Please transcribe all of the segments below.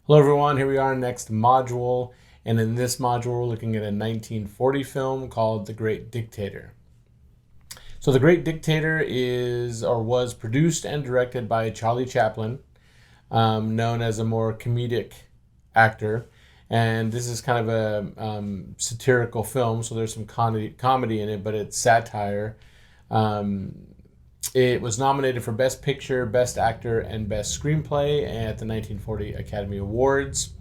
Hello everyone, here we are next module, and in this module we're looking at a 1940 film called The Great Dictator. So The Great Dictator is or was produced and directed by Charlie Chaplin, known as a more comedic actor, and this is kind of a satirical film, so there's some comedy in it, but it's satire. It was nominated for Best Picture, Best Actor, and Best Screenplay at the 1940 Academy Awards.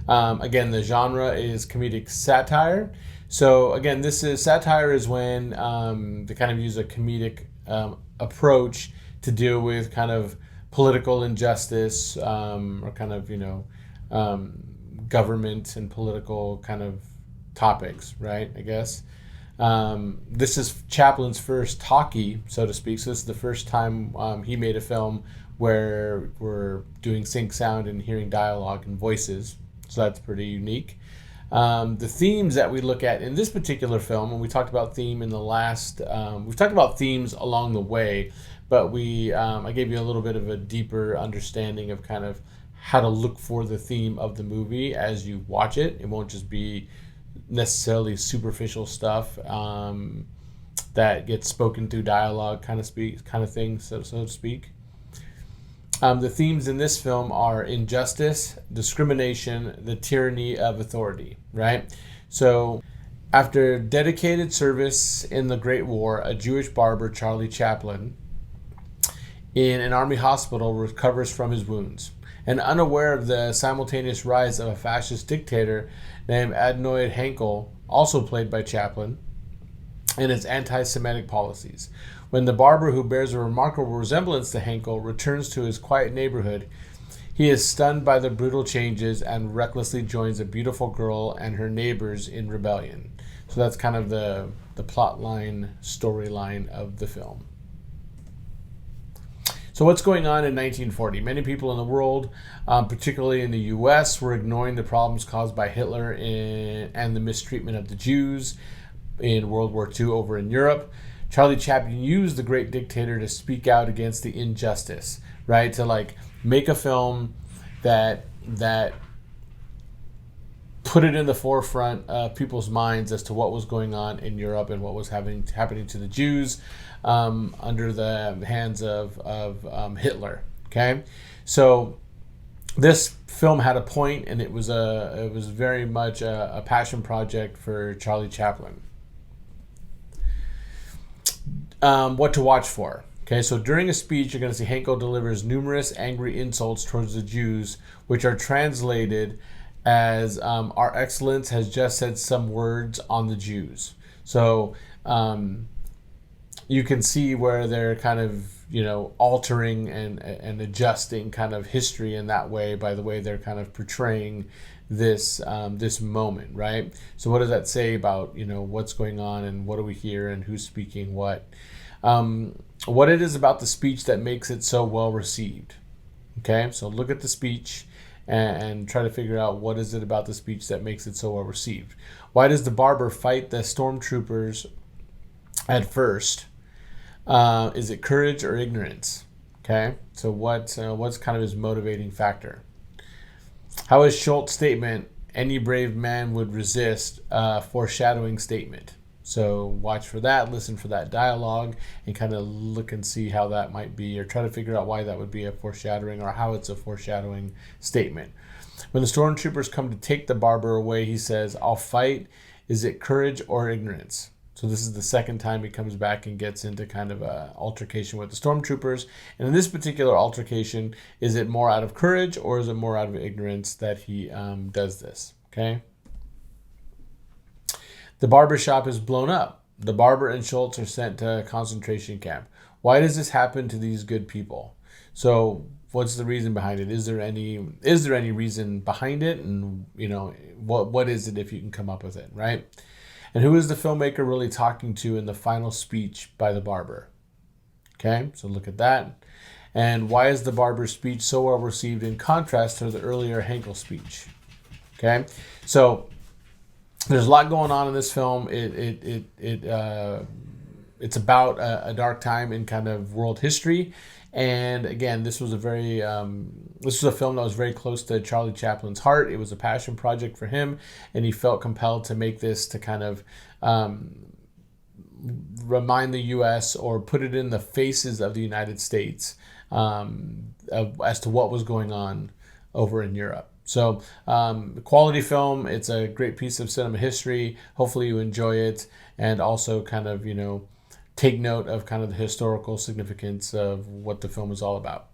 Again, the genre is comedic satire. So again, satire is when they kind of use a comedic approach to deal with kind of political injustice or kind of, government and political kind of topics, right? I guess. This is Chaplin's first talkie, so to speak. So this is the first time he made a film where we're doing sync sound and hearing dialogue and voices. So that's pretty unique. The themes that we look at in this particular film, and we talked about theme in the last, we've talked about themes along the way, but I gave you a little bit of a deeper understanding of kind of how to look for the theme of the movie as you watch it. It won't just be necessarily superficial stuff that gets spoken through dialogue kind of thing, so to speak. The themes in this film are injustice, discrimination, the tyranny of authority, right? So after dedicated service in the Great War, a Jewish barber, Charlie Chaplin, in an army hospital recovers from his wounds. And unaware of the simultaneous rise of a fascist dictator named Adnoid Henkel, also played by Chaplin, and his anti-Semitic policies. When the barber, who bears a remarkable resemblance to Henkel, returns to his quiet neighborhood, he is stunned by the brutal changes and recklessly joins a beautiful girl and her neighbors in rebellion. So that's kind of the plot line, storyline of the film. So what's going on in 1940? Many people in the world, particularly in the U.S., were ignoring the problems caused by Hitler and the mistreatment of the Jews in World War II over in Europe. Charlie Chaplin used The Great Dictator to speak out against the injustice, right? To make a film that put it in the forefront of people's minds as to what was going on in Europe and what was happening to the Jews under the hands of Hitler. Okay, so this film had a point, and it was very much a passion project for Charlie Chaplin. What to watch for? Okay, so during a speech, you're going to see Henkel delivers numerous angry insults towards the Jews, which are translated as "Our Excellence has just said some words on the Jews." So you can see where they're kind of altering and adjusting kind of history in that way by the way they're kind of portraying this moment, right? So what does that say about what's going on and what do we hear and who's speaking what? What it is about the speech that makes it so well received. Okay, so look at the speech and try to figure out what is it about the speech that makes it so well received. Why does the barber fight the stormtroopers at first? Is it courage or ignorance? Okay, so what's kind of his motivating factor? How is Schultz's statement, "Any brave man would resist," foreshadowing statement? So watch for that, listen for that dialogue, and kind of look and see how that might be, or try to figure out why that would be a foreshadowing or how it's a foreshadowing statement. When the stormtroopers come to take the barber away, he says, "I'll fight. Is it courage or ignorance?" So this is the second time he comes back and gets into kind of a altercation with the stormtroopers. And in this particular altercation, is it more out of courage or is it more out of ignorance that he does this? Okay. The barber shop is blown up. The barber and Schultz are sent to a concentration camp. Why does this happen to these good people? So what's the reason behind it? Is there any reason behind it? And what is it if you can come up with it, right? And who is the filmmaker really talking to in the final speech by the barber? Okay, so look at that. And why is the barber's speech so well received in contrast to the earlier Henkel speech? Okay, so there's a lot going on in this film. It's about a dark time in kind of world history, And again, this was a film that was very close to Charlie Chaplin's heart. It was a passion project for him, and he felt compelled to make this to kind of remind the U.S. or put it in the faces of the United States as to what was going on over in Europe. So, quality film. It's a great piece of cinema history. Hopefully, you enjoy it, and also kind of take note of kind of the historical significance of what the film is all about.